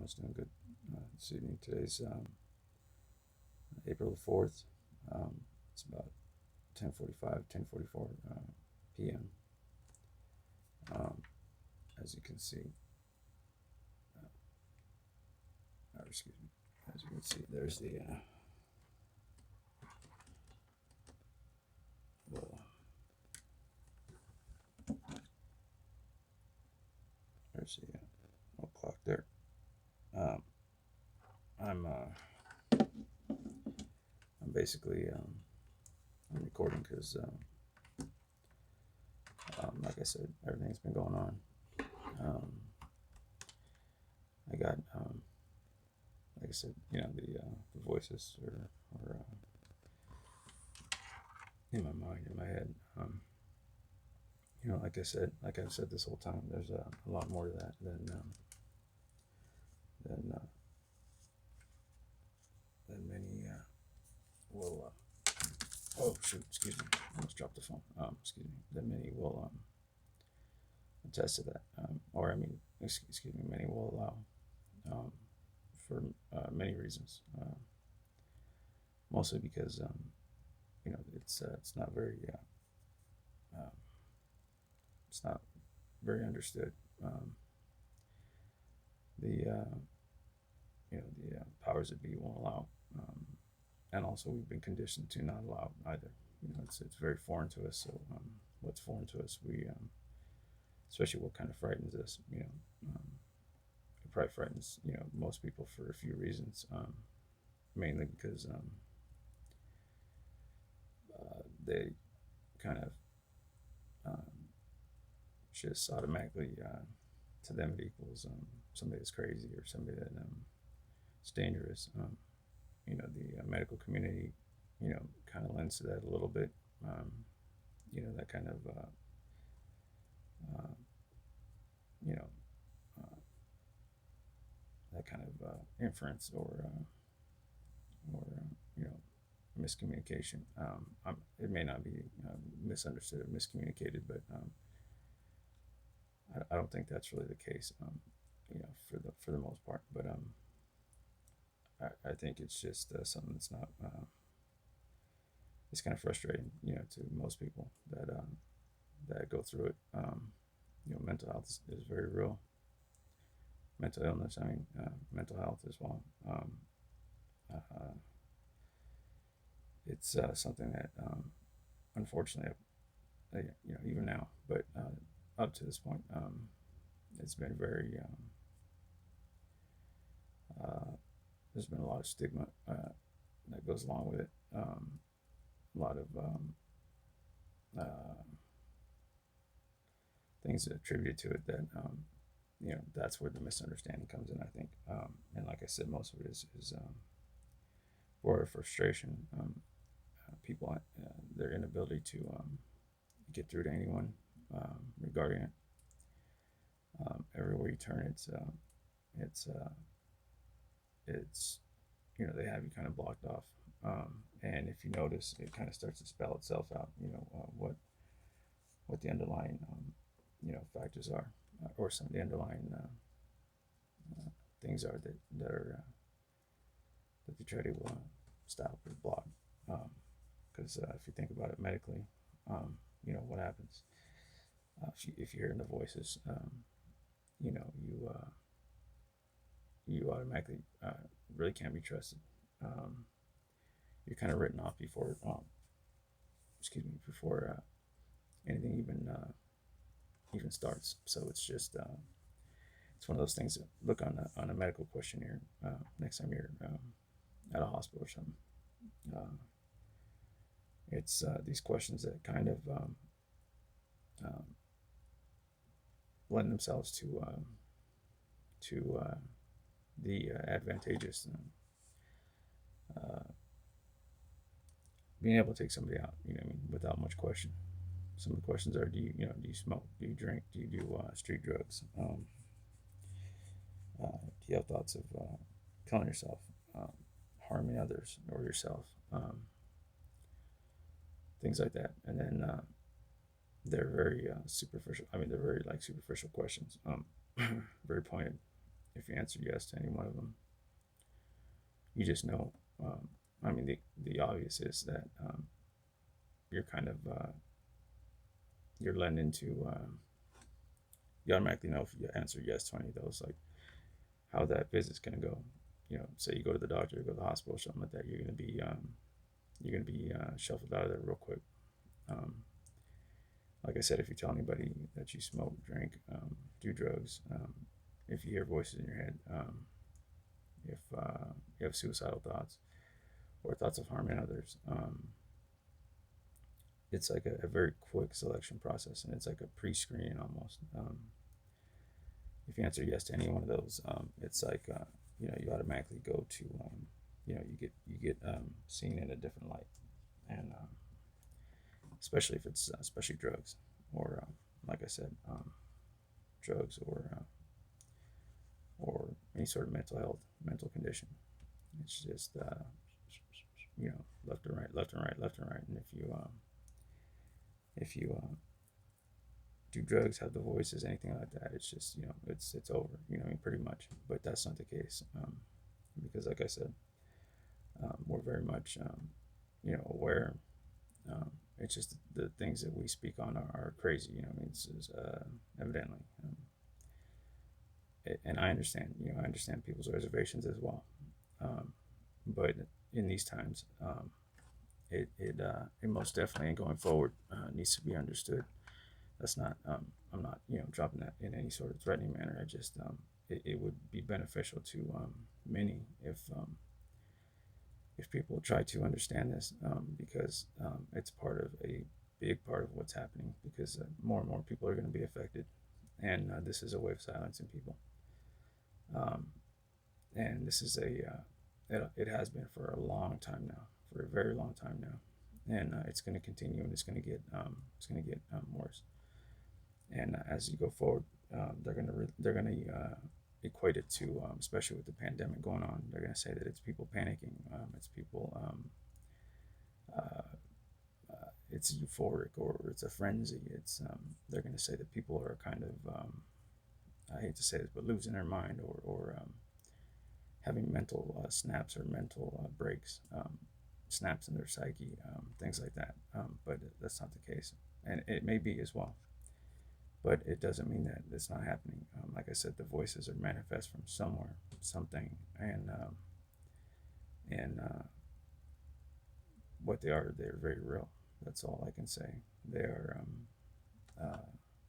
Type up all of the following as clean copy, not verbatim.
everyone's doing good this evening. Today's April the 4th. It's about 10:45, 10:44 p.m. As you can see, excuse me, as you can see, there's the there's the little clock there. Um, I'm I'm basically I'm recording because like I said, everything's been going on. Um, I got like I said, the voices are in my mind, in my head. Like I've said this whole time, there's a lot more to that than many will. Oh shoot! Excuse me. I almost dropped the phone. Excuse me. Than many will attest to that. Or I mean, excuse me. Many will allow. Um, for many reasons. Mostly because it's not very um, it's not very understood. The powers that be won't allow, and also we've been conditioned to not allow either. It's very foreign to us. So what's foreign to us, especially what kind of frightens us. It probably frightens most people for a few reasons. Mainly because they kind of um, just automatically to them it equals somebody that's crazy or somebody that is dangerous. The medical community, kind of lends to that a little bit. Um, that kind of uh, you know that kind of inference or miscommunication. It may not be misunderstood or miscommunicated, but I don't think that's really the case. For the most part, but I think it's just something that's not. It's kind of frustrating, to most people that go through it. Mental health is very real. Mental illness, I mean, mental health as well. Uh, it's something that, unfortunately, even now, but up to this point, it's been very. There's been a lot of stigma that goes along with it. A lot of uh, things attributed to it that that's where the misunderstanding comes in. I think, and like I said, most of it is for frustration. People their inability to get through to anyone regarding it. Everywhere you turn, it's it's they have you kind of blocked off. And if you notice, it kind of starts to spell itself out. What the underlying factors are, or some of the underlying things are that are that they try to stop or block. Because if you think about it medically, what happens if you're hearing the voices. You know you automatically really can't be trusted. Um, you're kind of written off before before anything even starts. So it's just it's one of those things that look on a medical questionnaire next time you're at a hospital or something. Uh, it's these questions that kind of um, lend themselves to the advantageous uh, being able to take somebody out. I mean, without much question. Some of the questions are: do you smoke? Do you drink? Do you do street drugs? Do you have thoughts of killing yourself, um, harming others or yourself? Things like that. And then they're very superficial. I mean, they're very like superficial questions, very pointed. if you answer yes to any one of them, you just know. I mean, the obvious is that you're kind of you're letting into. You automatically know if you answer yes to any of those, like how that visit's gonna go. You know, say you go to the doctor, go to the hospital, something like that. You're gonna be shuffled out of there real quick. Um, like I said, if you tell anybody that you smoke, drink, do drugs, if you hear voices in your head, if you have suicidal thoughts or thoughts of harming others, it's like a very quick selection process, and it's like a pre-screening almost. If you answer yes to any one of those, it's like you automatically go to you get seen in a different light, and especially if it's especially drugs or like I said, drugs or any sort of mental condition. It's just left and right, left and right, left and right, and if you do drugs, have the voices, anything like that, it's just it's over. I mean, pretty much. But that's not the case, because, like I said, we're very much aware. It's just the things that we speak on are crazy. I mean, it's evidently, and I understand. I understand people's reservations as well. Um, but in these times, it most definitely, and going forward, needs to be understood. That's not. I'm not dropping that in any sort of threatening manner. I just it would be beneficial to many if people try to understand this, because it's part of a big part of what's happening, because more and more people are going to be affected, and this is a way of silencing people. Um, and this is it has been for a long time now, for a very long time now, and it's going to continue, and it's going to get worse. And as you go forward, they're gonna equate it to, especially with the pandemic going on, they're gonna say that it's people panicking, it's people, uh, it's euphoric, or it's a frenzy. It's they're gonna say that people are kind of, I hate to say this, but losing their mind, or having mental snaps, or mental breaks, snaps in their psyche, things like that. But that's not the case, and it may be as well, but it doesn't mean that it's not happening. Like I said, the voices are manifest from somewhere, something, and what they are, they're very real. That's all I can say. They are uh,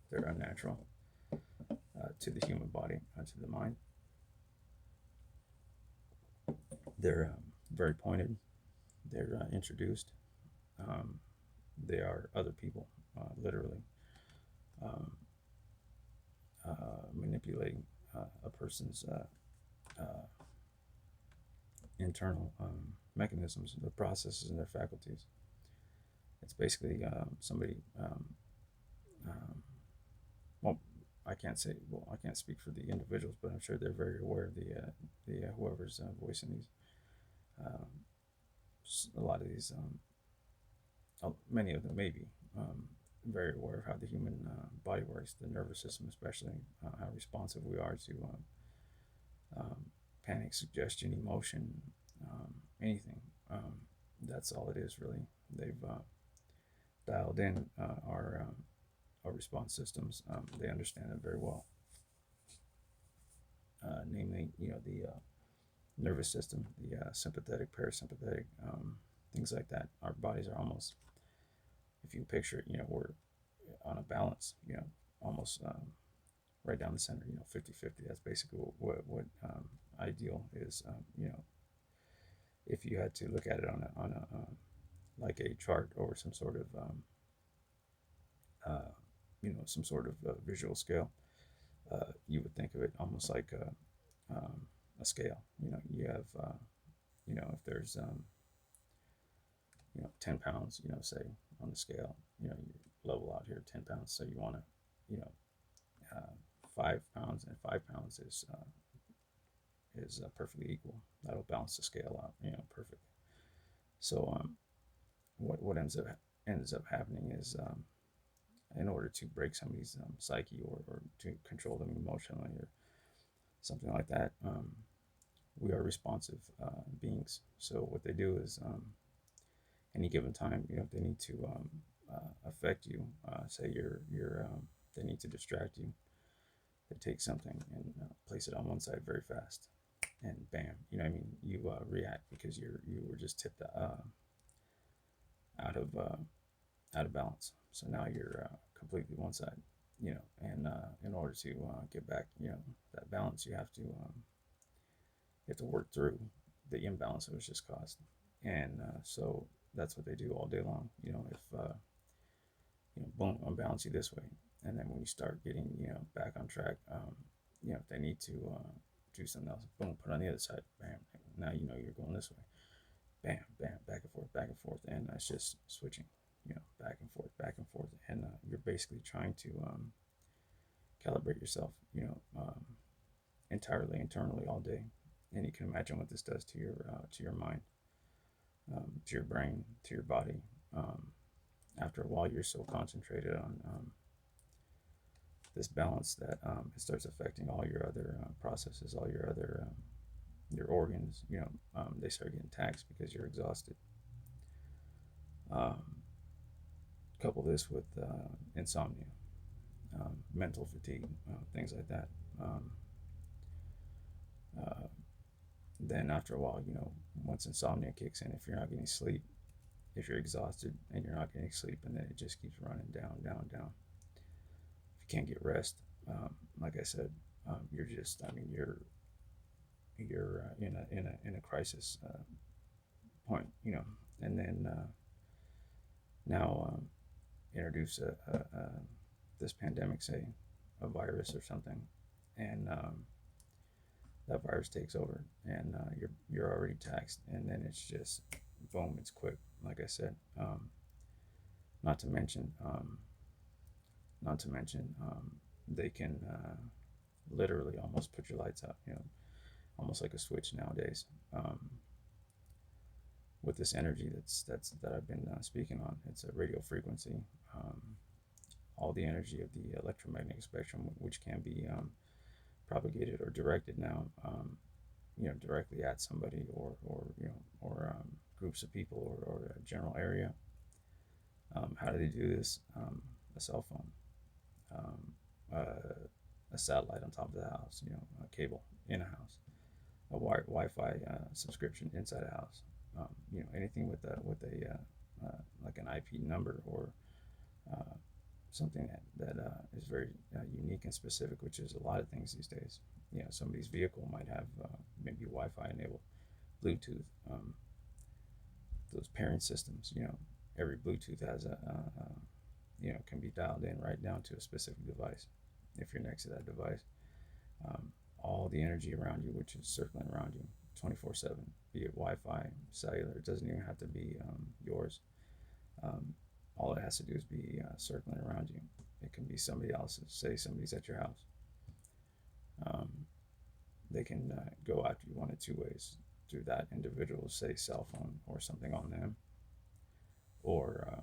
they're unnatural, to the human body, to the mind. They're very pointed. They're introduced. Um, they are other people, literally, um, manipulating a person's uh, internal mechanisms, the processes, and their faculties. It's basically somebody. Um, well, I can't say. Well, I can't speak for the individuals, but I'm sure they're very aware of the whoever's voicing these. Um, a lot of these, many of them, maybe. Very aware of how the human body works, the nervous system, especially, how responsive we are to um, panic, suggestion, emotion, anything. That's all it is, really. They've dialed in our response systems. They understand it very well. Namely, the nervous system, the sympathetic, parasympathetic, things like that. Our bodies are almost, if you picture it, we're on a balance, almost right down the center, 50-50. That's basically what ideal is. If you had to look at it on a like a chart, or some sort of uh, some sort of visual scale, you would think of it almost like a scale. You have if there's 10 pounds, say, on the scale, you level out here 10 pounds, so you want to, you know 5 pounds, and 5 pounds is perfectly equal. That'll balance the scale out, perfect. So what ends up happening is, in order to break somebody's psyche, or to control them emotionally, or something like that. We are responsive beings. So what they do is any given time, if they need to affect you, say they need to distract you, they take something and place it on one side very fast, and bam, you react because you were just tipped out of out of balance. So now you're completely one side, and in order to get back, that balance, you have to work through the imbalance that was just caused, and so that's what they do all day long. If boom, unbalance you this way, and then when you start getting back on track, if they need to do something else, boom, put on the other side, bam, now you're going this way, bam, bam, back and forth, and it's just switching, back and forth, and you're basically trying to calibrate yourself, entirely internally all day, and you can imagine what this does to your mind, to your brain, to your body. After a while, you're so concentrated on this balance that it starts affecting all your other processes, all your other your organs. They start getting taxed because you're exhausted. Um, Couple this with insomnia, mental fatigue, things like that. Um, uh, then after a while, once insomnia kicks in, if you're not getting sleep, if you're exhausted and you're not getting sleep, and then it just keeps running down, down, down. If you can't get rest, like I said, you're just, you're in a crisis point, and then now introduce this pandemic, say a virus or something, and that virus takes over, and you're already taxed, and then it's just boom, it's quick. Like I said, not to mention, they can literally almost put your lights out. Almost like a switch nowadays. With this energy that I've been speaking on, it's a radio frequency. Um, all the energy of the electromagnetic spectrum, which can be propagated or directed now, directly at somebody, or groups of people, or a general area. How do they do this? A cell phone, um, a satellite on top of the house, a cable in a house, a Wi-Fi subscription inside a house. Anything with like an IP number, or uh, something that is very unique and specific, which is a lot of things these days. Somebody's vehicle might have maybe Wi-Fi enabled, Bluetooth, those pairing systems. Every Bluetooth has can be dialed in right down to a specific device. If you're next to that device, all the energy around you, which is circling around you 24/7, be it Wi-Fi, cellular, it doesn't even have to be yours. Um, all it has to do is be circling around you. It can be somebody else's. Say somebody's at your house. Um, they can go after you one of two ways: through that individual's, say, cell phone or something on them, or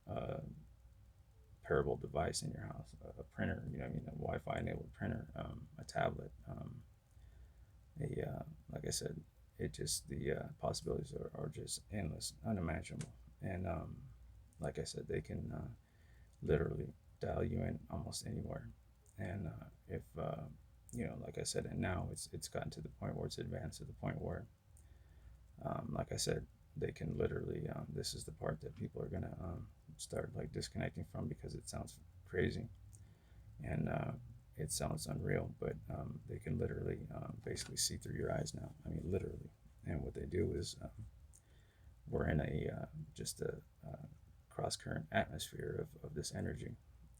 a parable device in your house, a printer, a Wi-Fi enabled printer, a tablet, like I said, it just the possibilities are just endless, unimaginable, and like I said, they can literally dial you in almost anywhere, and if like I said, and now it's gotten to the point where it's advanced to the point where, like I said, they can literally. This is the part that people are gonna start like disconnecting from, because it sounds crazy, and it sounds unreal, but they can literally basically see through your eyes now. I mean, literally. And what they do is, we're in a just a cross current atmosphere of this energy,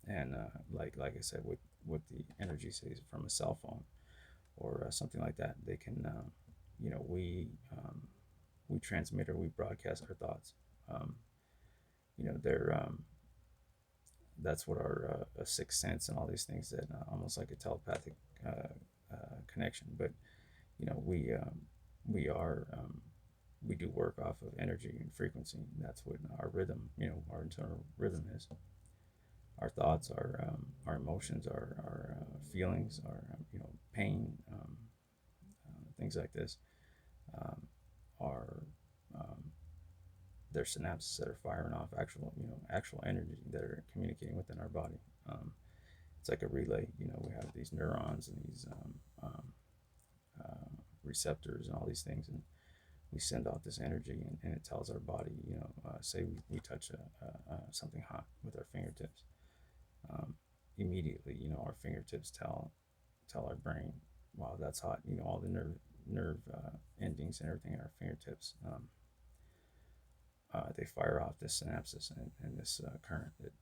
and like I said, with the energy, say, from a cell phone, or something like that, they can, we transmit, or we broadcast our thoughts. Um, they're that's what our sixth sense and all these things, that almost like a telepathic connection. But we are we do work off of energy and frequency. That's what our rhythm, our internal rhythm is. Our thoughts, our emotions, our feelings, our pain, things like this, um, are their synapses that are firing off actual energy that are communicating within our body. It's like a relay. We have these neurons and these receptors and all these things, and we send off this energy, and it tells our body, say we touch something hot with our fingertips. Immediately, our fingertips tell our brain, wow, that's hot. All the nerve endings and everything in our fingertips, they fire off this synapses and this current that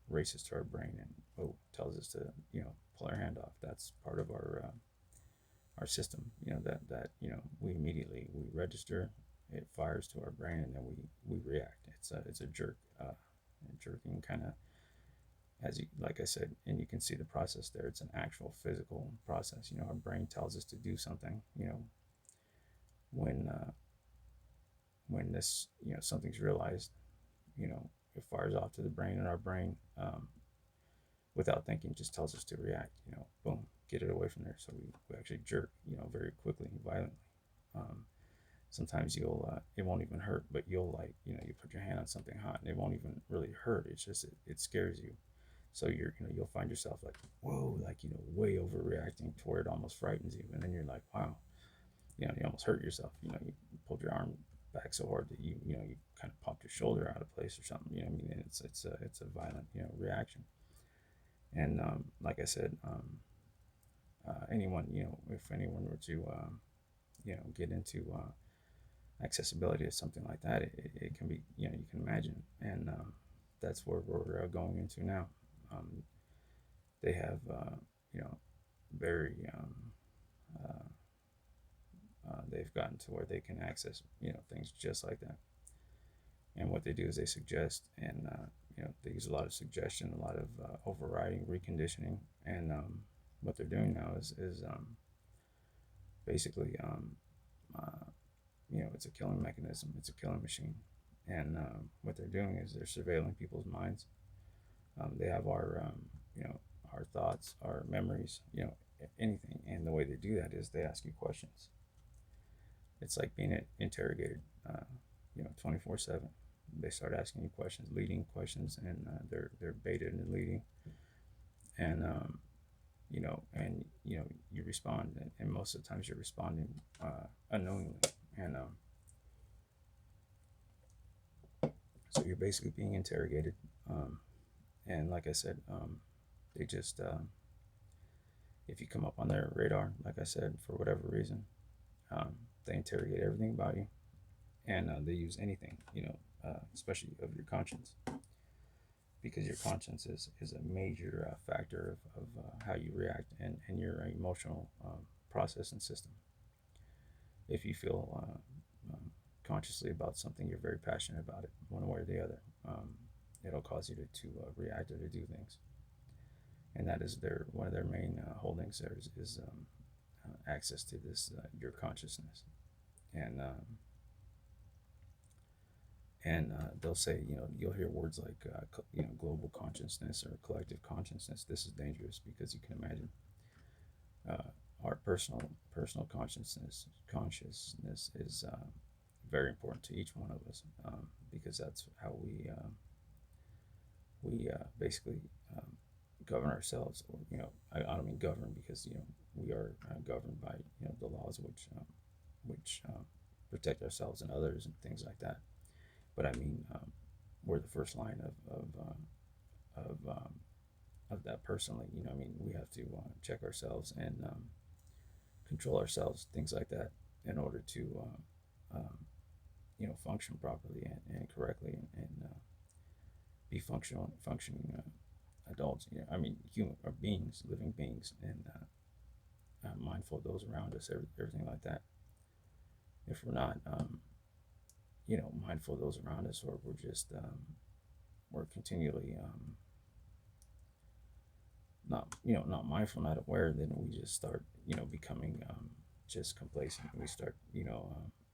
races to our brain and tells us to pull our hand off. That's part of our system. We immediately we register, it fires to our brain, and then we react. It's a jerking kind of, as you, like I said, and you can see the process there. It's an actual physical process. Our brain tells us to do something. When when this something's realized, it fires off to the brain, and our brain, without thinking, just tells us to react. Boom, get it away from there. So we actually jerk, very quickly and violently. Um, Sometimes it won't even hurt, but you'll you put your hand on something hot and it won't even really hurt. It's just it scares you. So you'll find yourself like, whoa, like way overreacting to where it almost frightens you, and then you're like, wow, you almost hurt yourself. You pulled your arm back so hard that you kind of popped your shoulder out of place or something. I mean, and it's a violent reaction. And like I said, anyone if anyone were to get into accessibility to something like that, it can be, you can imagine, and that's where we're going into now. Um, they have very they've gotten to where they can access things just like that. And what they do is they suggest, and they use a lot of suggestion, a lot of overriding, reconditioning, and what they're doing now is basically it's a killing mechanism, it's a killing machine, and what they're doing is they're surveilling people's minds. They have our thoughts, our memories, anything, and the way they do that is they ask you questions. It's like being interrogated, 24/7. They start asking you questions, leading questions, and they're baited and leading, and you respond, and most of the times you're responding unknowingly, and so you're basically being interrogated, and like I said, they just if you come up on their radar, like I said, for whatever reason, they interrogate everything about you, and they use anything, especially of your conscience, because your conscience is a major factor of how you react and your emotional process and system. If you feel consciously about something, you're very passionate about it, one way or the other. It'll cause you to react or to do things, and that is one of their main holdings. There is access to this your consciousness, and they'll say, you'll hear words like global consciousness or collective consciousness. This is dangerous because you can imagine our personal consciousness is very important to each one of us, because that's how we basically govern ourselves. Or I don't mean govern, because we are governed by the laws which protect ourselves and others and things like that. But I mean, we're the first line of that personally. I mean, we have to check ourselves and control ourselves, things like that, in order to function properly and correctly, and be functioning adults. I mean, human or beings, living beings, and mindful of those around us, everything like that. If we're not, mindful of those around us, or we're just we're continually not mindful, not aware, then we just start becoming just complacent. We start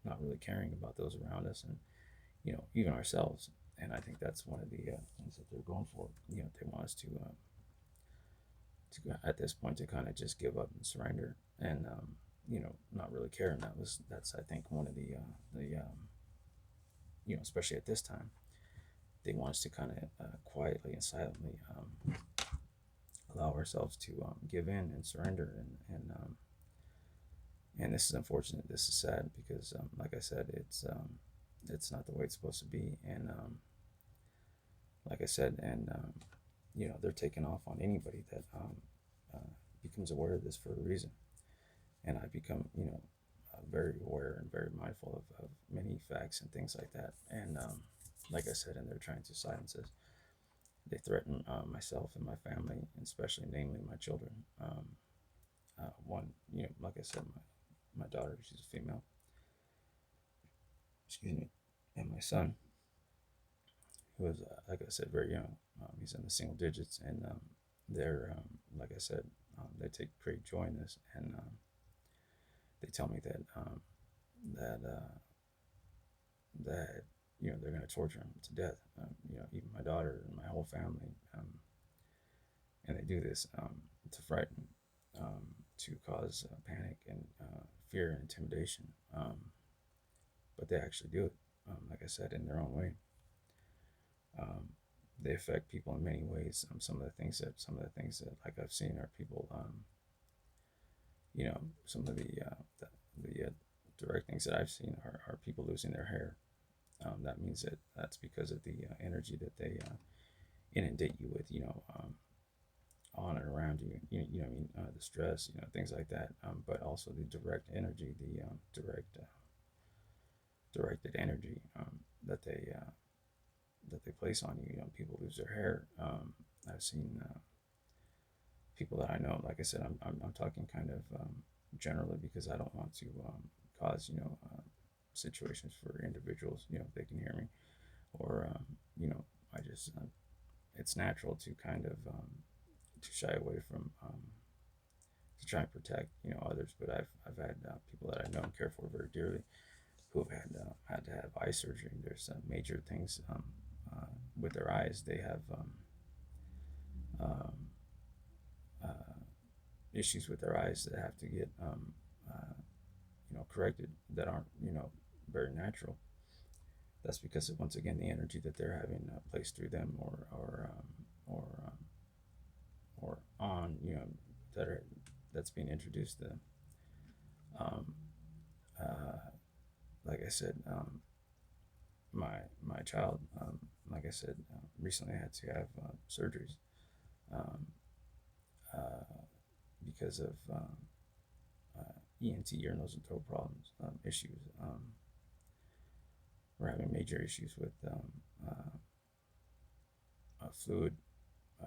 not really caring about those around us, and even ourselves. And I think that's one of the things that they're going for. They want us at this point to kind of just give up and surrender and not really care. And that's I think one of the especially at this time, they want us to kind of quietly and silently allow ourselves to give in and surrender and this is unfortunate. This is sad because like I said, it's not the way it's supposed to be. And like I said, and they're taking off on anybody that becomes aware of this for a reason. And I become very aware and very mindful of many facts and things like that. And like I said, and they're trying to silence us. They threaten myself and my family, and especially, namely, my children. One, like I said, my daughter, she's a female. Excuse me, and my son, who is, like I said, very young. He's in the single digits, and they're, like I said, they take great joy in this, and they tell me that that they're going to torture him to death. Even my daughter and my whole family, and they do this to frighten, to cause panic and fear and intimidation. But they actually do it, like I said, in their own way. They affect people in many ways. Some of the things that like I've seen are people, some of the direct things that I've seen are people losing their hair. That means that that's because of the energy that they inundate you with, on and around you. The stress, things like that. But also the direct energy, the directed energy that they place on you. People lose their hair. I've seen people that I know. Like I said, I'm talking kind of generally because I don't want to cause situations for individuals. If they can hear me, or I just it's natural to kind of to shy away from to try and protect others. But I've had people that I know and care for very dearly who have had to have eye surgery. There's major things with their eyes. They have um, uh, issues with their eyes that have to get corrected that aren't very natural. That's because of, once again, the energy that they're having placed through them or on that's being introduced to them. Um, uh, like I said, my child, like I said, recently had to have surgeries um, uh, because of ENT, ear, nose, and throat problems, issues. We're having major issues with fluid, uh,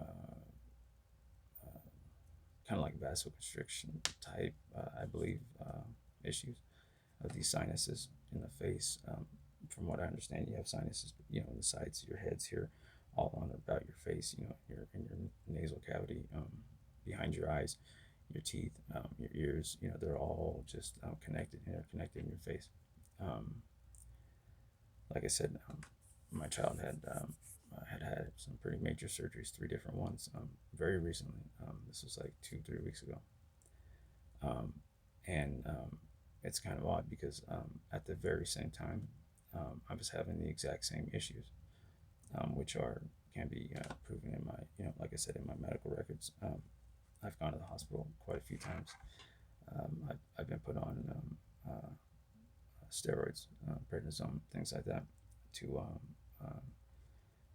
uh, kind of like vasoconstriction type, I believe, issues of these sinuses in the face. From what I understand, you have sinuses, in the sides of your heads here, all on about your face, in your nasal cavity, behind your eyes, your teeth, your ears, they're all just connected, interconnected in your face. Um, like I said, my child had some pretty major surgeries, three different ones, very recently. This was like 2, 3 weeks ago. Um, and it's kind of odd because at the very same time, I was having the exact same issues, which can be proven in my, like I said, in my medical records. I've gone to the hospital quite a few times. I've been put on steroids, prednisone, things like that, to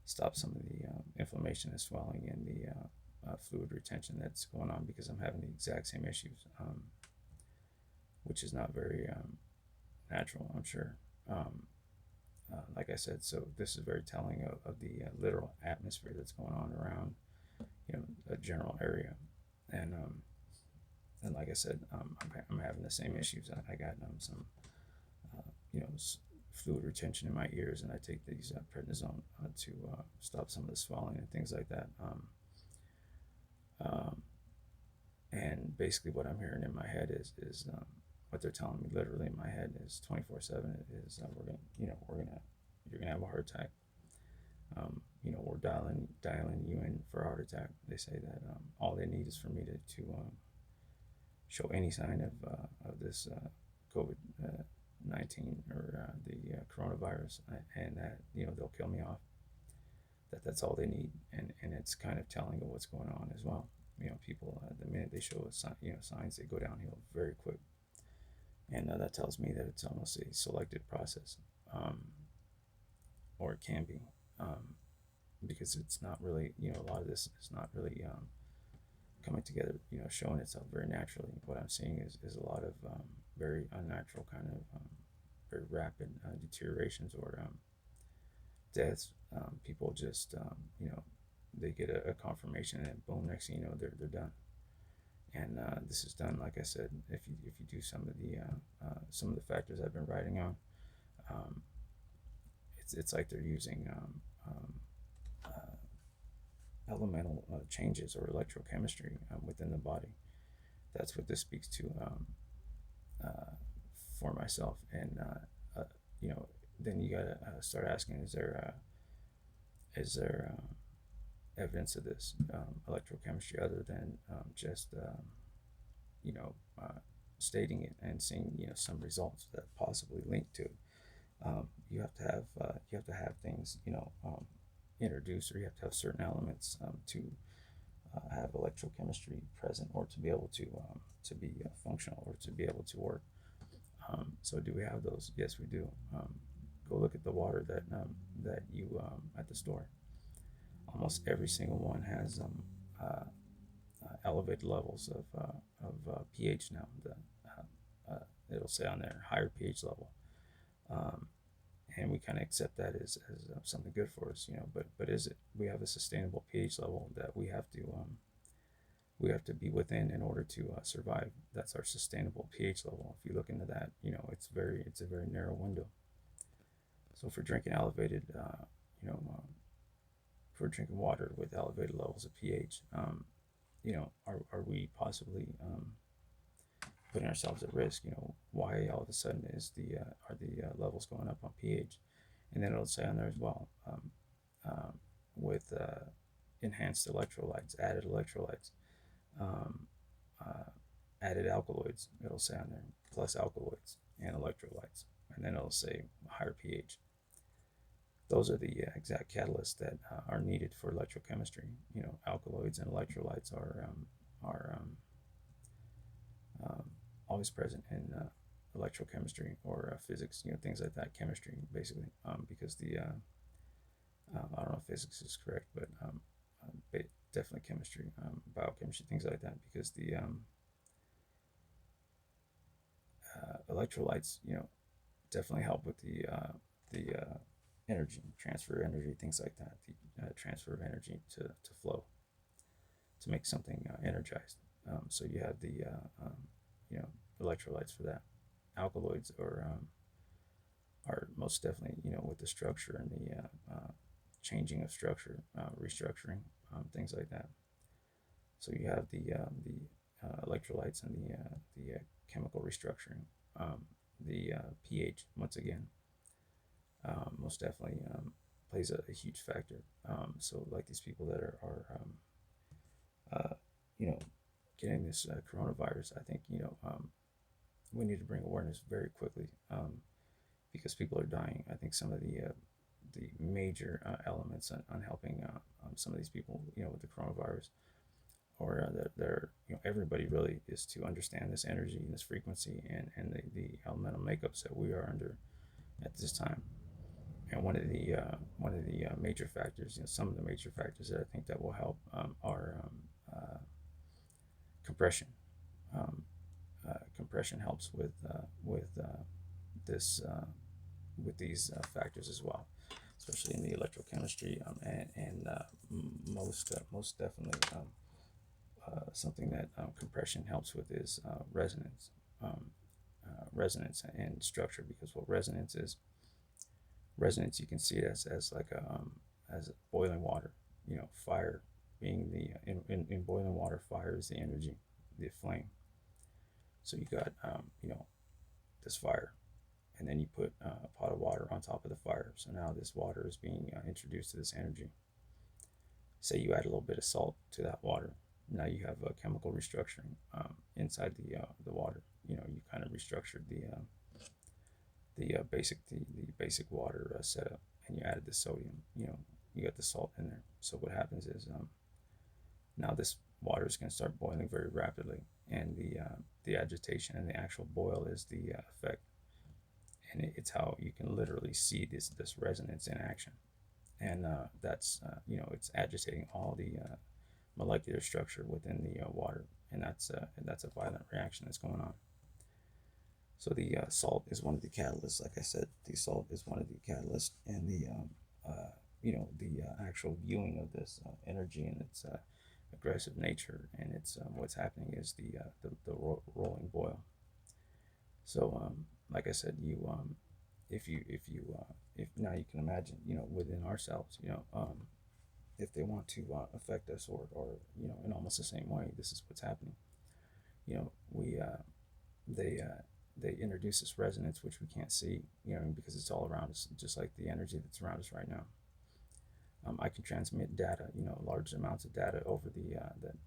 stop some of the inflammation and swelling and the fluid retention that's going on because I'm having the exact same issues, which is not very natural, I'm sure. Like I said, so this is very telling of the literal atmosphere that's going on around, a general area, and like I said, I'm having the same issues. I got some, you know, fluid retention in my ears, and I take these prednisone to stop some of the swelling and things like that. Um, and basically, what I'm hearing in my head is what they're telling me literally in my head is 24/7 is you're gonna have a heart attack. we're dialing you in for a heart attack. They say that all they need is for me to show any sign of this COVID 19 or the coronavirus, and that they'll kill me off. That's all they need, and it's kind of telling of what's going on as well. People the minute they show us signs, they go downhill very quick, and that tells me that it's almost a selected process, or it can be, because it's not really a lot of this is not really coming together, showing itself very naturally. What I'm seeing is a lot of very unnatural kind of very rapid deteriorations or deaths. People just, they get a confirmation and boom, next thing you know, they're done. And this is done, like I said, if you do some of the factors I've been writing on, um, it's like they're using elemental changes or electrochemistry within the body. That's what this speaks to uh, for myself. And then you gotta start asking: is there evidence of this electrochemistry other than just you know uh, stating it and seeing some results that possibly link to it? You have to have things introduced, or you have to have certain elements to have electrochemistry present, or to be able to be functional, or to be able to work. So do we have those? Yes, we do. Go look at the water that you at the store. Almost every single one has elevated levels of pH now. It'll say on there higher pH level, um, and we kind of accept that as something good for us, But is it? We have a sustainable pH level that we have to be within in order to survive. That's our sustainable pH level. If you look into that, it's a very narrow window. So if we're drinking elevated, you know, if we're drinking water with elevated levels of pH, are we possibly putting ourselves at risk? Why all of a sudden are the levels going up on pH? And then it'll say on there as well, with enhanced electrolytes, added electrolytes, um, uh, added alkaloids. It'll say on there plus alkaloids and electrolytes, and then it'll say higher pH. Those are the exact catalysts that are needed for electrochemistry. Alkaloids and electrolytes are um, always present in electrochemistry or physics. Things like that, chemistry, basically, because I don't know if physics is correct, but definitely chemistry, biochemistry, things like that, because the electrolytes, definitely help with the energy transfer, energy, things like that, the transfer of energy to flow, to make something energized. So you have the you know electrolytes for that. Alkaloids are most definitely with the structure and the changing of structure, restructuring, things like that. So you have the electrolytes and the chemical restructuring, the pH once again, most definitely plays a huge factor. So like these people that are uh, you know getting this coronavirus, I think we need to bring awareness very quickly, because people are dying. I think some of the major elements on helping some of these people, with the coronavirus, or that they're, everybody really, is to understand this energy and this frequency, and the elemental makeups that we are under at this time. And one of the major factors, some of the major factors that I think that will help are compression. Um, Compression helps with this with these factors as well, especially in the electrochemistry, and most definitely, something that compression helps with is resonance, resonance and structure. Because what resonance is, resonance, you can see it as like as boiling water, fire being in boiling water, fire is the energy, the flame. So you got this fire, and then you put a pot of water on top of the fire. So now this water is being introduced to this energy. say you add a little bit of salt to that water. Now you have a chemical restructuring inside the water. You know, you kind of restructured the basic water setup, and you added the sodium. You know, you got the salt in there. So what happens is now this water is going to start boiling very rapidly, and the agitation and the actual boil is the effect, and it's how you can literally see this resonance in action, and that's you know, it's agitating all the molecular structure within the water, and that's a violent reaction that's going on. So the salt is one of the catalysts. Like I said, the salt is one of the catalysts, and the you know, the actual viewing of this energy and its aggressive nature, and it's what's happening is the rolling boil. So like I said, you if now you can imagine, you know, within ourselves, you know, if they want to affect us, or you know, in almost the same way, this is what's happening. You know, they they introduce this resonance which we can't see, you know, because it's all around us, just like the energy that's around us right now. I can transmit data, you know, large amounts of data over the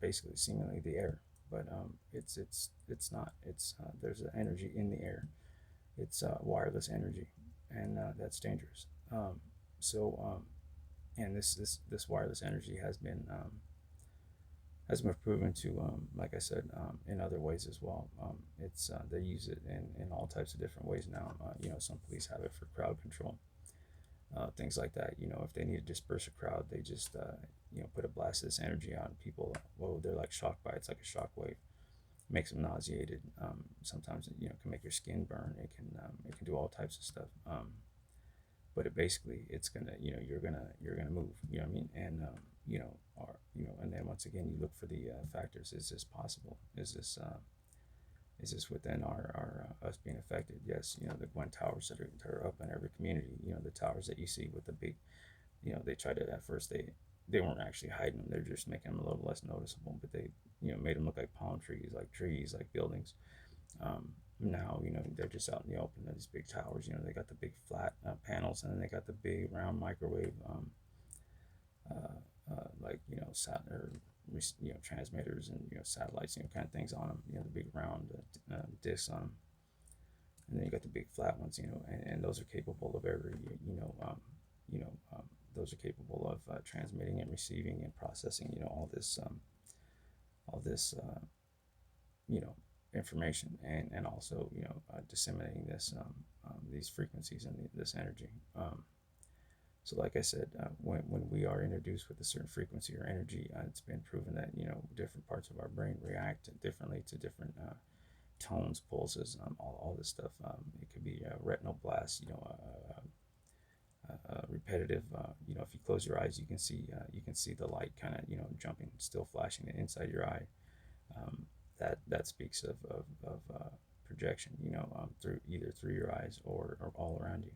basically seemingly the air, but it's not. It's there's an energy in the air. It's wireless energy, and that's dangerous. And this wireless energy has been proven to, like I said, in other ways as well. It's they use it in all types of different ways now. You know, some police have it for crowd control, things like that. You know, if they need to disperse a crowd, they just you know, put a blast of this energy on people. Well, they're like shocked by it. It's like a shock wave. It makes them nauseated. Sometimes, you know, can make your skin burn. It can do all types of stuff. But it basically, it's gonna, you know, you're gonna move. You know what I mean? And you know, or you know, and then once again, you look for the factors. Is this possible? Is this within our us being affected? Yes, you know, the Gwen towers that are up in every community. You know, the towers that you see with the big, you know, they tried to, at first they weren't actually hiding them. They're just making them a little less noticeable. But they, you know, made them look like palm trees, like buildings. Now, you know, they're just out in the open. These big towers. You know, they got the big flat panels, and then they got the big round microwave, like, you know, or you know, transmitters and, you know, satellites, you know, kind of things on them. You know, the big round discs on them, and then you got the big flat ones. You know, and those are capable of every, you know, those are capable of transmitting and receiving and processing. You know, all this you know, information, and also, you know, disseminating these frequencies and this energy. So like I said, when we are introduced with a certain frequency or energy, it's been proven that, you know, different parts of our brain react differently to different tones, pulses, all this stuff. It could be retinal blasts, you know, repetitive. You know, if you close your eyes, you can see the light kind of, you know, jumping, still flashing inside your eye. That speaks of projection. You know, through either through your eyes or all around you.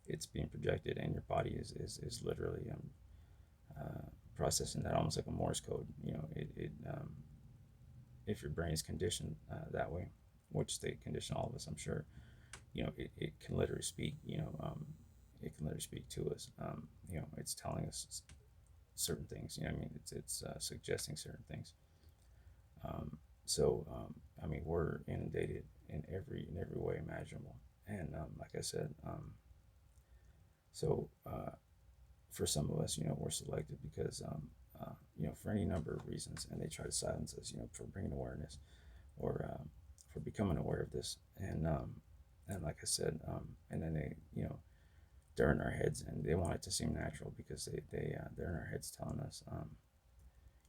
It's being projected, and your body is literally processing that almost like a Morse code. You know, if your brain is conditioned that way, which they condition all of us, I'm sure. You know, it can literally speak. You know, it can literally speak to us. You know, it's telling us certain things. You know what I mean? It's suggesting certain things. So I mean, we're inundated in every way imaginable, and like I said, so for some of us, you know, we're selected because you know, for any number of reasons, and they try to silence us, you know, for bringing awareness, or for becoming aware of this, and like I said, and then they, you know, they're in our heads, and they want it to seem natural because they're in our heads telling us,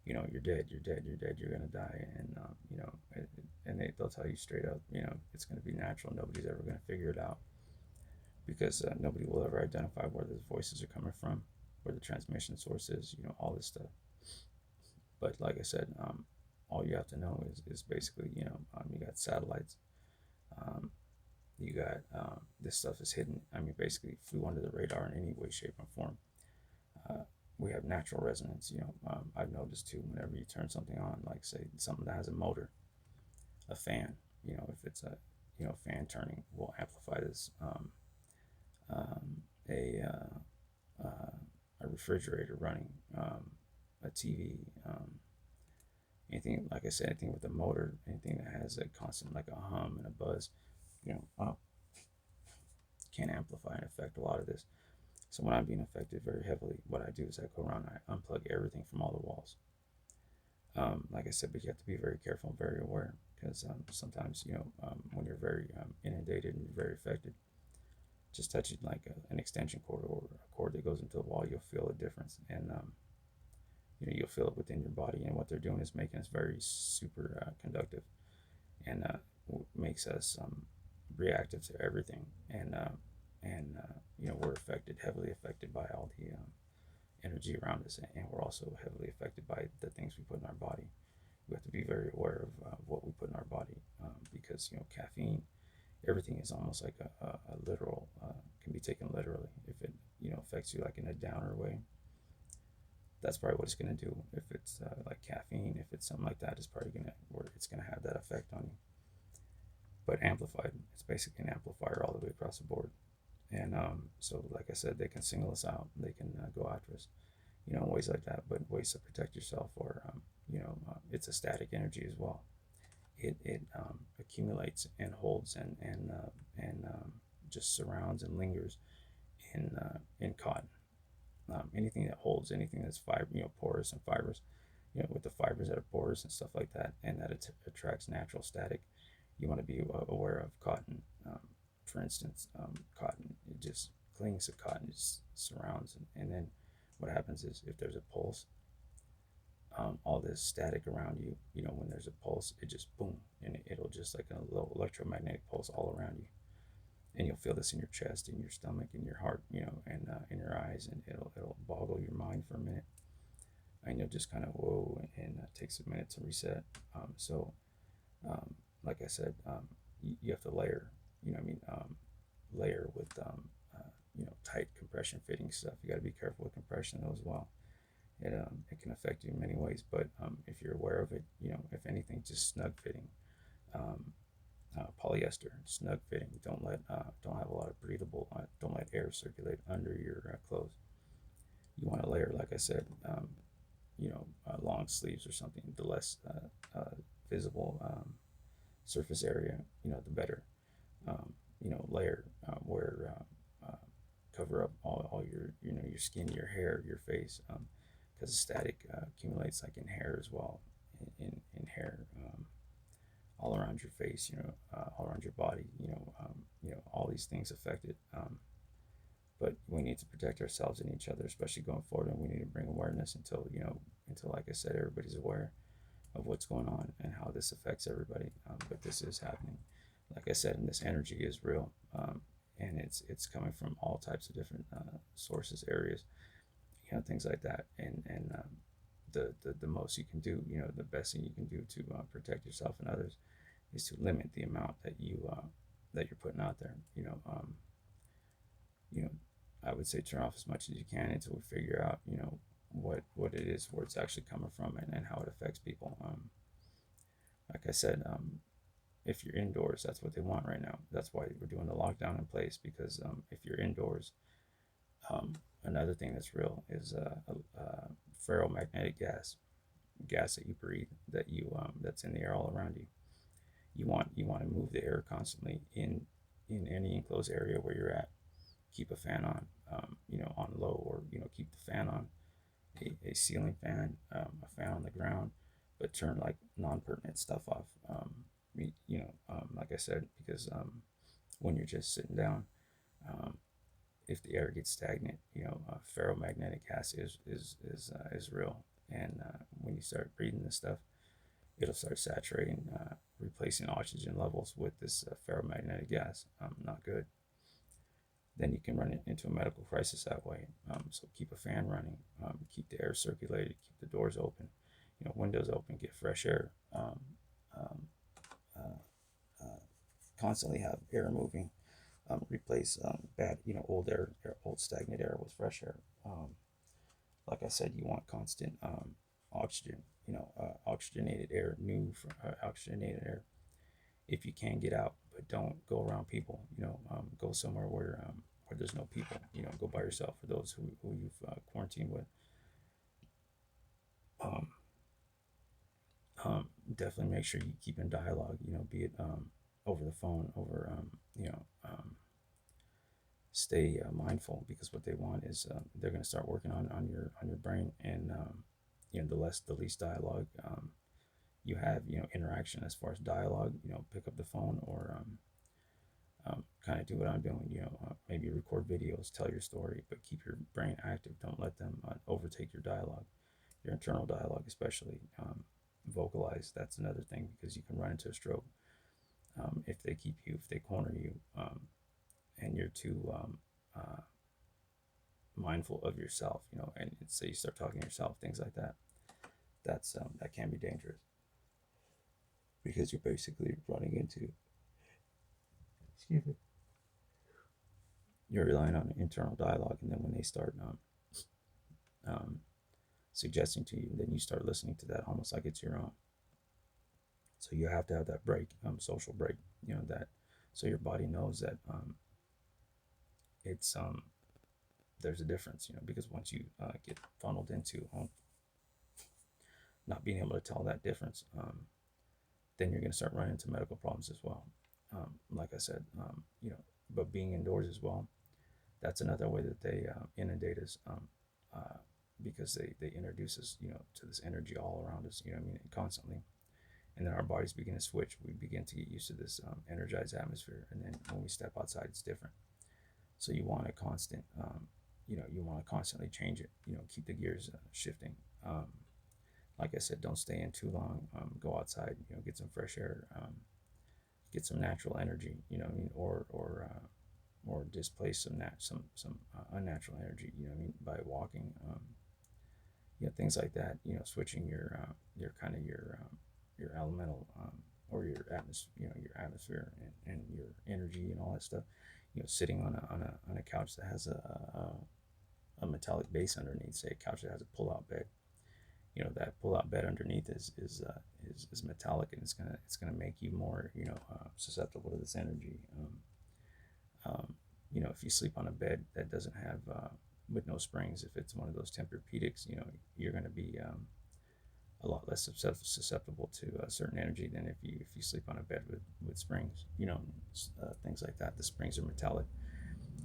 you know, you're dead, you're dead, you're dead, you're gonna die, and you know, and they'll tell you straight up, you know, it's gonna be natural. Nobody's ever gonna figure it out because nobody will ever identify where the voices are coming from, where the transmission source is, you know, all this stuff. But like I said, all you have to know is basically, you know, you got satellites, um, you got this stuff is hidden. I mean, basically flew under the radar in any way, shape, or form. Uh, we have natural resonance. You know, I've noticed too. Whenever you turn something on, like say something that has a motor, a fan. You know, if it's a, you know, fan turning, will amplify this. Um, a uh, a refrigerator running. a TV, anything, like I said, anything with a motor, anything that has a constant, like a hum and a buzz, can amplify and affect a lot of this. So when I'm being affected very heavily, what I do is I go around and I unplug everything from all the walls. Like I said, but you have to be very careful and very aware, because sometimes, when you're very inundated and you're very affected, just touching like an extension cord or a cord that goes into the wall, you'll feel a difference. And you'll feel it within your body. And what they're doing is making us very super conductive, and makes us reactive to everything. And we're heavily affected by all the energy around us, and we're also heavily affected by the things we put in our body. We have to be very aware of what we put in our body, because caffeine, everything is almost like a literal, can be taken literally. If it affects you like in a downer way, that's probably what it's going to do. If it's like caffeine, if it's something like that, it's gonna have that effect on you. But amplified, it's basically an amplifier all the way across the board. And so, like I said, they can single us out. They can go after us, in ways like that. But ways to protect yourself, or it's a static energy as well. It accumulates and holds and just surrounds and lingers in cotton. Anything that holds, anything that's porous and fibrous, with the fibers that are porous and stuff like that, and that it attracts natural static. You want to be aware of cotton. For instance, cotton, it just clings to cotton, just surrounds, and then what happens is, if there's a pulse, all this static around you, when there's a pulse, it just boom, and it'll just like a little electromagnetic pulse all around you, and you'll feel this in your chest, in your stomach, in your heart, and in your eyes, and it'll boggle your mind for a minute, and you'll just kind of whoa, and it takes a minute to reset. Like I said, you have to layer. Layer with tight compression fitting stuff. You got to be careful with compression though as well. It can affect you in many ways, but if you're aware of it, if anything, just snug fitting, polyester, snug fitting. Don't have a lot of breathable. Don't let air circulate under your clothes. You want to layer, like I said, long sleeves or something. The less visible surface area, the better. Layer, wear, cover up all your skin, your hair, your face, because the static accumulates like in hair as well, in hair, all around your face, all around your body, all these things affect it. But we need to protect ourselves and each other, especially going forward, and we need to bring awareness until like I said, everybody's aware of what's going on and how this affects everybody. But this is happening, like I said, and this energy is real, and it's coming from all types of different sources, areas, things like that. And the most you can do, the best thing you can do to protect yourself and others, is to limit the amount that you're putting out there. I would say turn off as much as you can until we figure out, what it is, where it's actually coming from, and how it affects people. Like I said, if you're indoors, that's what they want right now. That's why we're doing the lockdown in place, because if you're indoors, another thing that's real is ferromagnetic gas that you breathe, that's in the air all around you. You want to move the air constantly in any enclosed area where you're at. Keep a fan on, on low, or keep the fan on, a ceiling fan, a fan on the ground, but turn like non-pertinent stuff off. Like I said, because when you're just sitting down, if the air gets stagnant, ferromagnetic gas is real, and when you start breathing this stuff, it'll start saturating, replacing oxygen levels with this ferromagnetic gas. Not good. Then you can run it into a medical crisis that way. So keep a fan running, keep the air circulated, keep the doors open, windows open, get fresh air. Constantly have air moving. Replace bad, old air, old stagnant air with fresh air. Like I said, you want constant oxygen, oxygenated air, oxygenated air. If you can, get out, but don't go around people. Go somewhere where there's no people. Go by yourself, for those who you've quarantined with. Definitely make sure you keep in dialogue, be it over the phone, over, stay mindful, because what they want is they're going to start working on your brain, and the least dialogue you have, interaction as far as dialogue, pick up the phone, or kind of do what I'm doing, maybe record videos, tell your story, but keep your brain active. Don't let them overtake your dialogue, your internal dialogue, especially. Vocalize. That's another thing, because you can run into a stroke if they corner you, and you're too mindful of yourself, and say you start talking to yourself, things like that. That can be dangerous, because you're basically running into, excuse me, you're relying on internal dialogue, and then when they start um, suggesting to you, then you start listening to that almost like it's your own. So you have to have that break, social break, that, so your body knows that it's there's a difference, because once you get funneled into not being able to tell that difference, then you're going to start running into medical problems as well. Like I said, but being indoors as well, that's another way that they inundate us, because they introduce us, to this energy all around us, constantly. And then our bodies begin to switch. We begin to get used to this energized atmosphere. And then when we step outside, it's different. So you want a constant, you want to constantly change it, keep the gears shifting. Like I said, don't stay in too long. Go outside, get some fresh air, get some natural energy, or displace some unnatural energy, by walking, things like that. Switching your kind of your elemental, or your atmosphere, and your energy and all that stuff. Sitting on a couch that has a metallic base underneath, say a couch that has a pull-out bed. That pull-out bed underneath is metallic, and it's gonna make you more susceptible to this energy. If you sleep on a bed that doesn't have with no springs, if it's one of those Tempur-Pedics, you're gonna be a lot less susceptible to a certain energy than if you sleep on a bed with springs, things like that. The springs are metallic,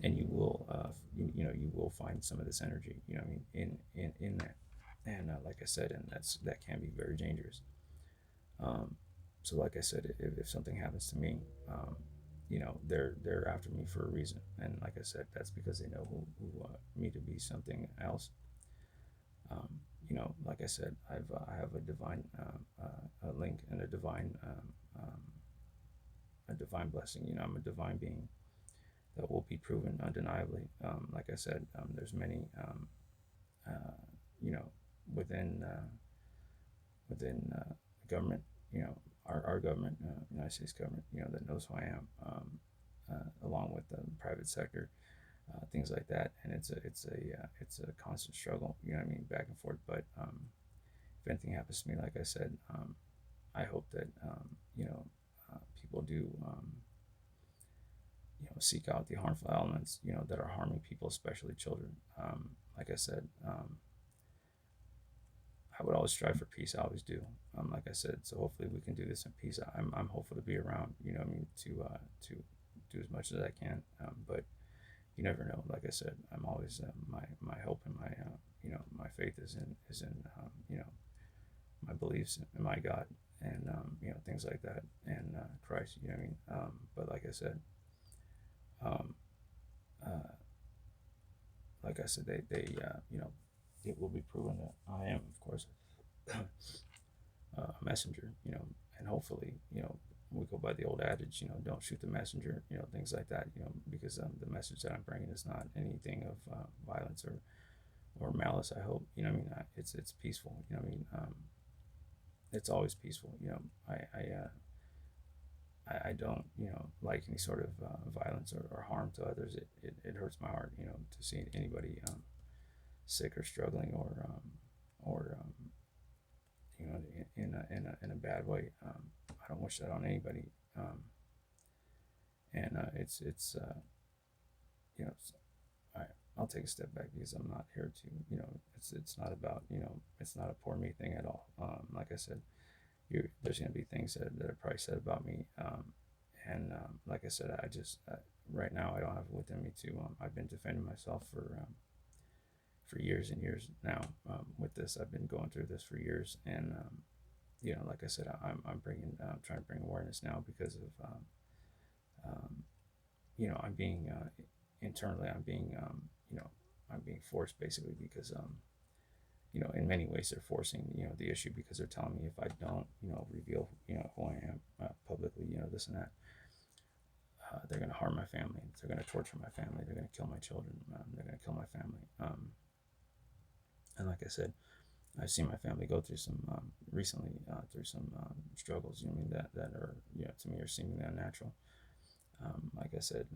and you will you will find some of this energy, in that. And like I said, and that can be very dangerous. So like I said, if something happens to me, they're after me for a reason, and like I said, that's because they know who me to be something else. Like I said, I have a divine a link, and a divine blessing. I'm a divine being that will be proven undeniably. Like I said, there's many, you know, within government, our government, United States government, that knows who I am, along with the private sector, things like that. And it's a constant struggle, back and forth. But if anything happens to me, like I said, I hope that people do seek out the harmful elements that are harming people, especially children. Like I said, I would always strive for peace. I always do. Like I said, so hopefully we can do this in peace. I'm hopeful to be around. To do as much as I can. But you never know. Like I said, I'm always my hope and my faith is in my beliefs in my God, and things like that, and Christ. But um, uh, like I said, they it will be proven that I am, of course, a messenger. And hopefully, we go by the old adage, don't shoot the messenger, things like that, because the message that I'm bringing is not anything of violence or malice. I hope, it's peaceful. It's always peaceful. I don't, like any sort of violence or harm to others. It hurts my heart, to see anybody sick or struggling, or in a bad way. I don't wish that on anybody. And it's I, I'll take a step back, because I'm not here to, it's not about, it's not a poor me thing at all. Like I said, there's going to be things that are probably said about me. And like I said, right now I don't have it within me to. I've been defending myself for years and years now. With this, I've been going through this for years, and like I said, I'm bringing trying to bring awareness now because of I'm being internally, I'm being forced basically because in many ways they're forcing the issue because they're telling me if I don't reveal who I am publicly, this and that, they're going to harm my family, they're going to torture my family, they're going to kill my children, they're going to kill my family. And like I said, I've seen my family go through some recently through some struggles. That are to me are seemingly unnatural. Like I said,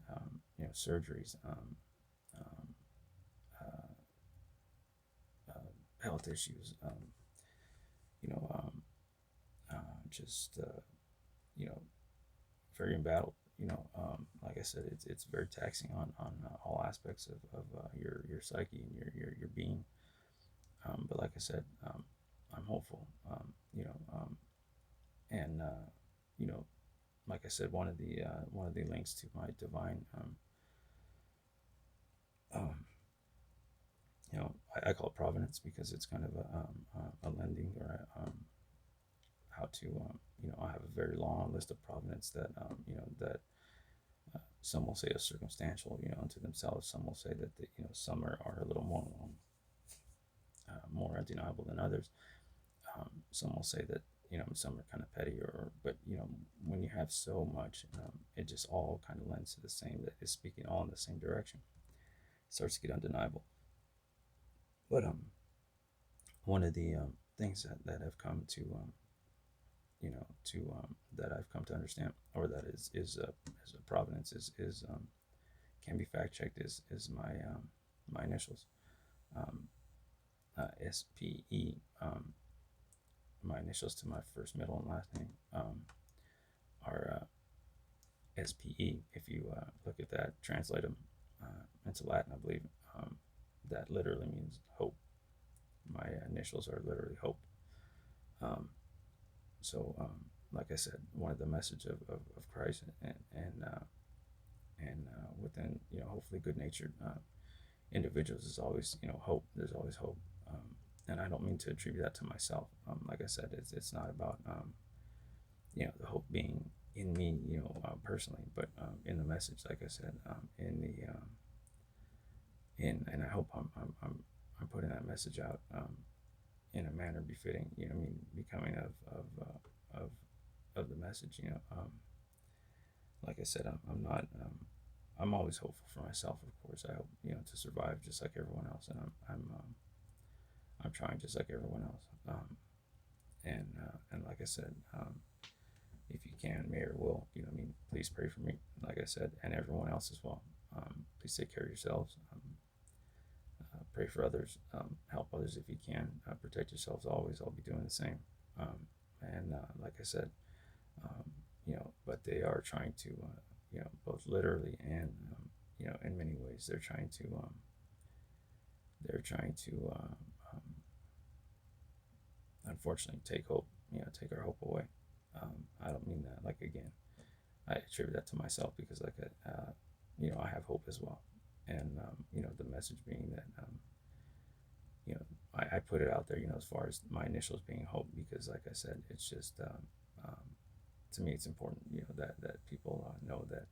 surgeries, um, uh, health issues, you know, um, just very embattled. Like I said, it's very taxing on all aspects of your psyche and your being. But like I said, I'm hopeful. And you know, like I said, one of the links to my divine, um, I call it providence because it's kind of a lending or how to I have a very long list of providence that that some will say is circumstantial unto themselves. Some will say that some are a little more undeniable than others. Some will say that some are kind of petty, but when you have so much, it just all kind of lends to the same, that is speaking all in the same direction. It starts to get undeniable. But one of the things that have come to that I've come to understand, or that is a providence, is can be fact checked, is my initials, um, SPE. My initials to my first, middle, and last name are SPE. If you look at that, translate them into Latin, I believe, that literally means hope. My initials are literally hope. Um, so, like I said, one of the message of Christ and within hopefully good natured individuals is always hope. There's always hope. And I don't mean to attribute that to myself. Like I said, it's not about the hope being in me, personally, but in the message. Like I said, in the and I hope I'm putting that message out in a manner befitting, becoming of of the message. Like I said, I'm not. I'm always hopeful for myself. Of course, I hope to survive just like everyone else, and I'm trying just like everyone else. And like I said, if you can, may or will, please pray for me. Like I said, and everyone else as well. Please take care of yourselves. Pray for others. Help others if you can. Protect yourselves always. I'll be doing the same. And like I said, but they are trying to, both literally and in many ways, they're trying to unfortunately take our hope away. I don't mean that, like, again, I attribute that to myself because like I have hope as well. And the message being that I put it out there, as far as my initials being hope, because like I said, it's just to me it's important that people know that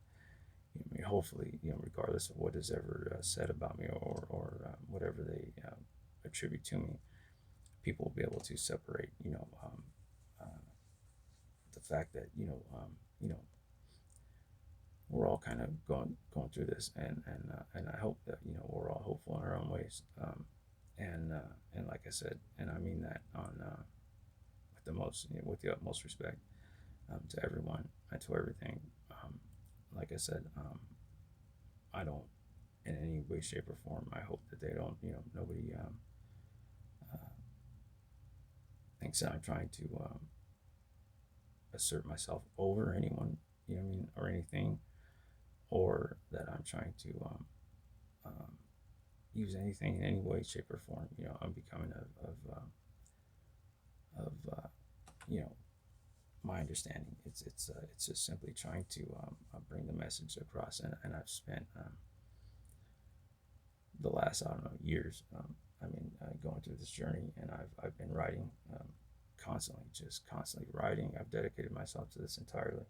hopefully regardless of what is ever said about me, or whatever they attribute to me, people will be able to separate uh, the fact that we're all kind of going through this, and I hope that we're all hopeful in our own ways, and like I said, and I mean that on with the utmost respect, to everyone and to everything. Like I said, I don't in any way, shape, or form. I hope that they don't. Nobody uh, thinks that I'm trying to assert myself over anyone. Or anything, or that I'm trying to um, use anything in any way, shape, or form. I'm becoming of you know my understanding. It's just simply trying to bring the message across, and I've spent the last, I don't know, years. Going through this journey, and I've been writing constantly, just constantly writing. I've dedicated myself to this entirely.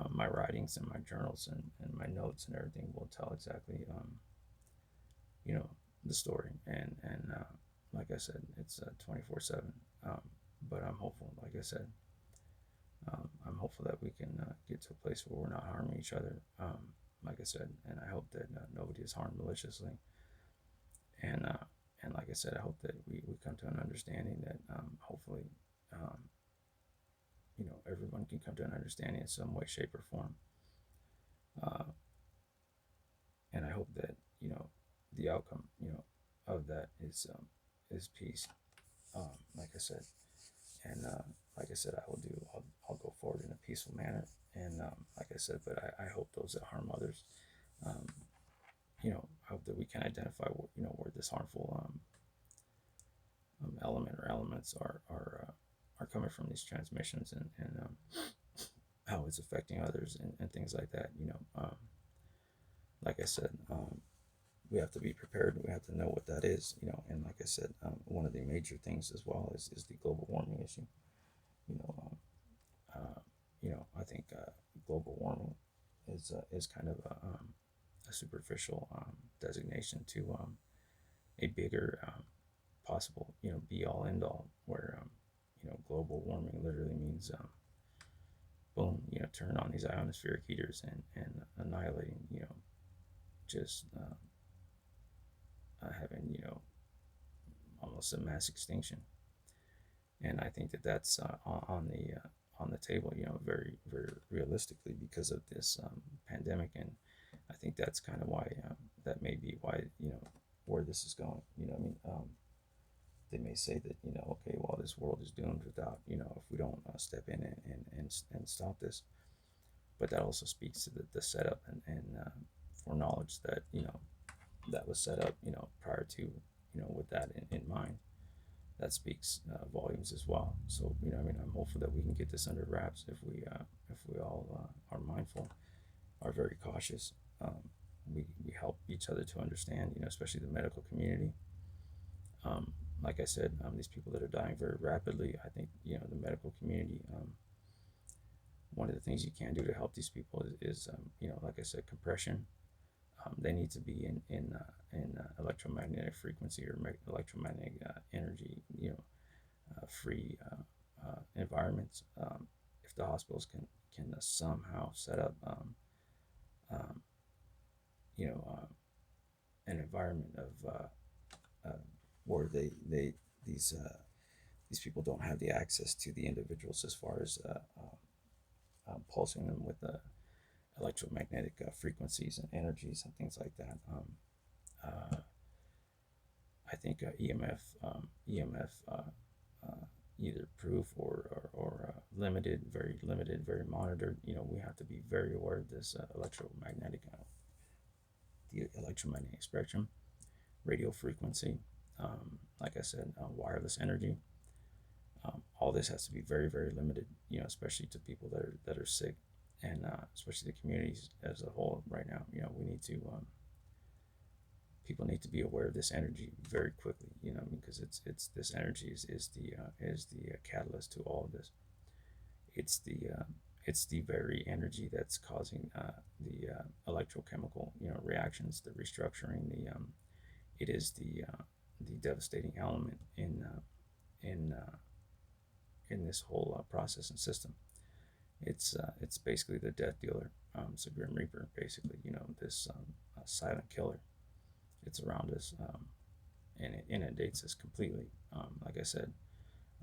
My writings and my journals and my notes and everything will tell exactly, you know, the story. And like I said, it's 24/7. But I'm hopeful. Like I said, I'm hopeful that we can get to a place where we're not harming each other. Like I said, and I hope that nobody is harmed maliciously. And and like I said, I hope that we come to an understanding that hopefully, um, everyone can come to an understanding in some way, shape, or form. Uh, and I hope that the outcome of that is peace. Like I said, and like I said, I'll go forward in a peaceful manner. And like I said, but I hope those that harm others, um, I hope that we can identify where this harmful element or elements are coming from, these transmissions, and how it's affecting others, and things like that. Like I said, we have to be prepared. We have to know what that is. And like I said, one of the major things as well is the global warming issue. You know, I think global warming is kind of a superficial designation to a bigger possible be all end all, where global warming literally means boom, turn on these ionospheric heaters and annihilating, just having almost a mass extinction. And I think that that's on the table, very very realistically, because of this pandemic. And I think that's kind of why that may be why where this is going. They may say that okay, well, this world is doomed without if we don't step in and stop this. But that also speaks to the setup and foreknowledge that that was set up prior to with that in mind. That speaks volumes as well. So I'm hopeful that we can get this under wraps if we all are mindful, are very cautious. We help each other to understand, especially the medical community. Um, like I said, these people that are dying very rapidly, I think the medical community. One of the things you can do to help these people is like I said, compression. They need to be in electromagnetic frequency or electromagnetic energy, free environments. If the hospitals can somehow set up, um, you know, an environment of where these people don't have the access to the individuals, as far as pulsing them with electromagnetic frequencies and energies and things like that. Uh, I think EMF, either proof or limited, very limited, very monitored. We have to be very aware of this the electromagnetic spectrum, radio frequency. Like I said, wireless energy. All this has to be very, very limited. Especially to people that are sick, and especially the communities as a whole right now. We need to people need to be aware of this energy very quickly. Because it's this energy is the catalyst to all of this. It's the very energy that's causing the electrochemical reactions, the restructuring. It is the devastating element in in this whole process and system. It's basically the death dealer. It's a grim reaper, basically. This silent killer. It's around us, and it inundates us completely. Like I said,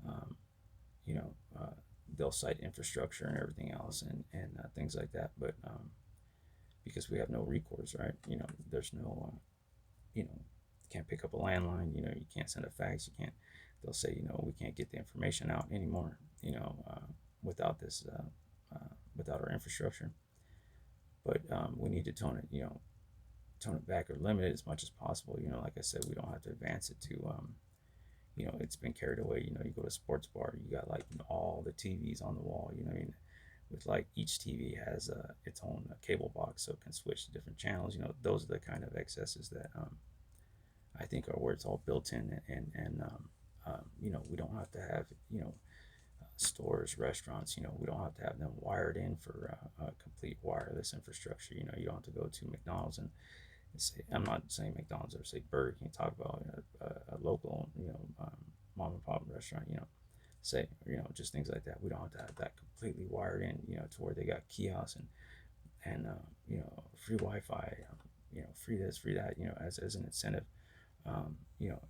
um, you know, they'll cite infrastructure and everything else, and things like that. But because we have no recourse, right? There's no, you can't pick up a landline. You can't send a fax. You can't. They'll say, we can't get the information out anymore. Without this, without our infrastructure. But we need to tone it back or limit it as much as possible. Like I said, we don't have to advance it to it's been carried away. You go to a sports bar, you got like all the TVs on the wall. I mean, with like each TV has its own cable box, so it can switch to different channels. Those are the kind of excesses that I think are where it's all built in, and we don't have to have stores, restaurants. We don't have to have them wired in for a complete wireless infrastructure. You don't have to go to McDonald's and say, I'm not saying McDonald's or say Burger King. Talk about a local, mom and pop restaurant. Say, just things like that. We don't have to have that completely wired in. To where they got kiosks and free Wi-Fi. Free this, free that. As an incentive.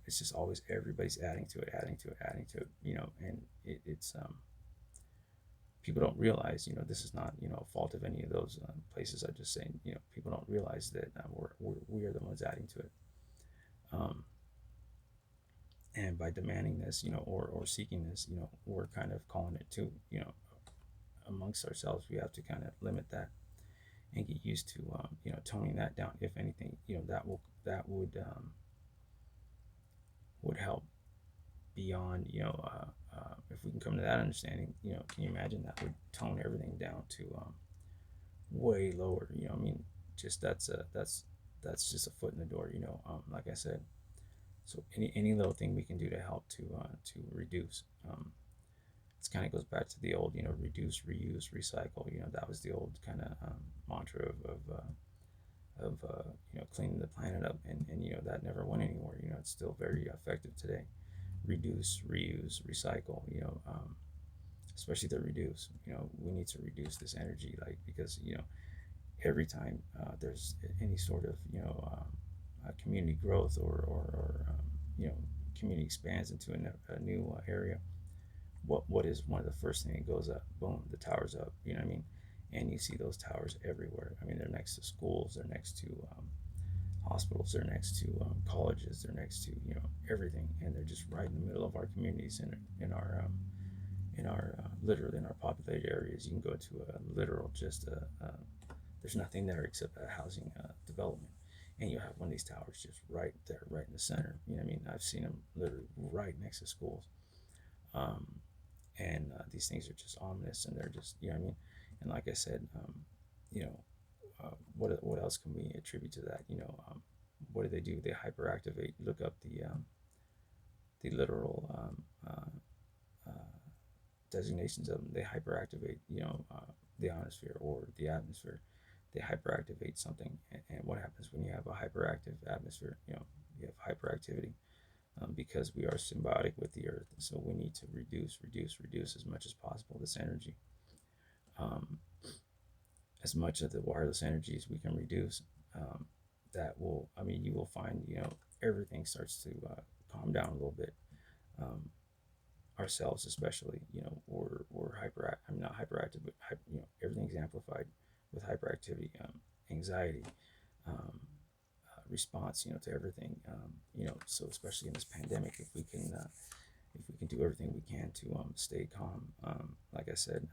It's just always everybody's adding to it, adding to it, adding to it. And it's people don't realize, this is not, a fault of any of those places. I'm just saying, people don't realize that we are the ones adding to it. Um, and by demanding this, or seeking this, we're kind of calling it too, amongst ourselves. We have to kind of limit that and get used to, toning that down. If anything, that would help beyond, if we can come to that understanding. Can you imagine that would tone everything down to way lower? I mean, just that's just a foot in the door. Like I said, so any little thing we can do to help to reduce. It kind of goes back to the old, reduce, reuse, recycle. That was the old kind of mantra of cleaning the planet up, and that never went anywhere. It's still very effective today. Reduce, reuse, recycle. Especially the reduce. We need to reduce this energy, like, because every time there's any sort of community growth, or community expands into a new area, what is one of the first thing that goes up? Boom, the tower's up. You know what I mean? And you see those towers everywhere. I mean, they're next to schools, they're next to hospitals, they're next to colleges, they're next to everything, and they're just right in the middle of our communities, in our literally in our populated areas. You can go to a literal just there's nothing there except a housing development, and you have one of these towers just right there, right in the center. You know what I mean? I've seen them literally right next to schools. Um, and these things are just ominous, and they're just, you know what I mean. And like I said, you know what else can we attribute to that? What do they do? They hyperactivate. Look up the literal designations of them. They hyperactivate, the ionosphere or the atmosphere. They hyperactivate something, and what happens when you have a hyperactive atmosphere? You have hyperactivity, because we are symbiotic with the earth. So we need to reduce as much as possible this energy. Um, as much of the wireless energy as we can reduce, that will, I mean, you will find, everything starts to calm down a little bit. Um, Ourselves, especially, we're hyper, I'm not hyperactive, but everything's amplified with hyperactivity, anxiety, response, to everything. So especially in this pandemic, if we can do everything we can to stay calm, like I said,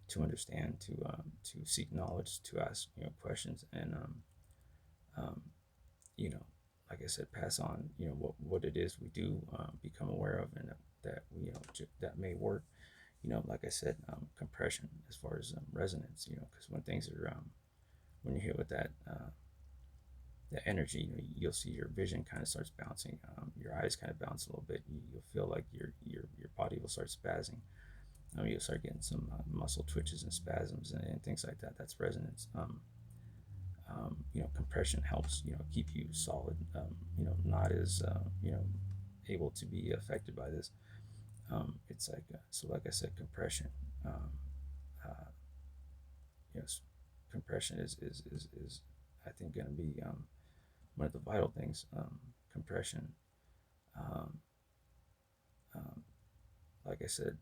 to understand, to seek knowledge, to ask questions, and um, you know, like I said, pass on what it is we do become aware of, and that we that may work. Like I said, compression as far as resonance. Because when things are when you're hit with that energy, you'll see your vision kind of starts bouncing. Your eyes kind of bounce a little bit. You'll feel like your body will start spazzing. You'll start getting some muscle twitches and spasms, and things like that. That's resonance. Compression helps keep you solid. Not as able to be affected by this. It's like so. Like I said, compression. Uh, yes, compression is I think going to be one of the vital things. Compression. Um, um, like I said,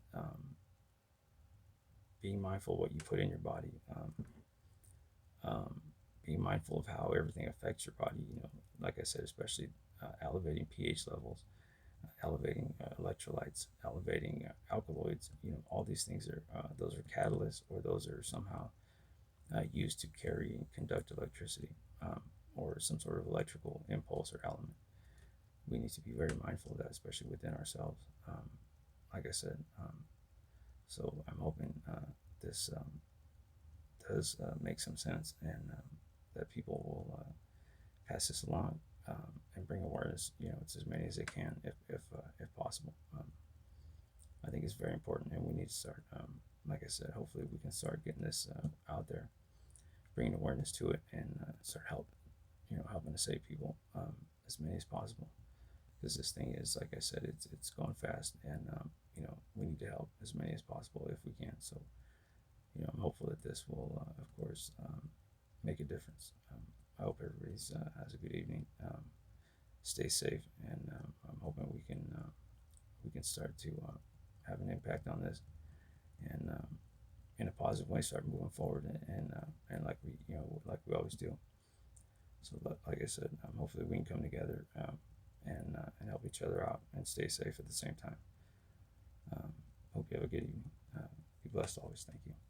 being mindful of what you put in your body. Um, being mindful of how everything affects your body. Like I said, especially elevating pH levels, elevating electrolytes, elevating alkaloids. All these things are those are catalysts, or those are somehow used to carry and conduct electricity, or some sort of electrical impulse or element. we need to be very mindful of that, especially within ourselves. Like I said, so I'm hoping this does make some sense, and that people will pass this along, and bring awareness, to as many as they can, if possible. I think it's very important, and we need to start. Like I said, hopefully we can start getting this out there, bringing awareness to it, and start helping to save people, as many as possible. Because this thing is, like I said, it's going fast, and we need to help as many as possible if we can. So I'm hopeful that this will, of course, make a difference. I hope everybody's has a good evening. Stay safe, and I'm hoping we can start to have an impact on this, and in a positive way, start moving forward, and like we always do. So, like I said, hopefully we can come together, and help each other out and stay safe at the same time. Hope you have a good evening. Be blessed always. Thank you.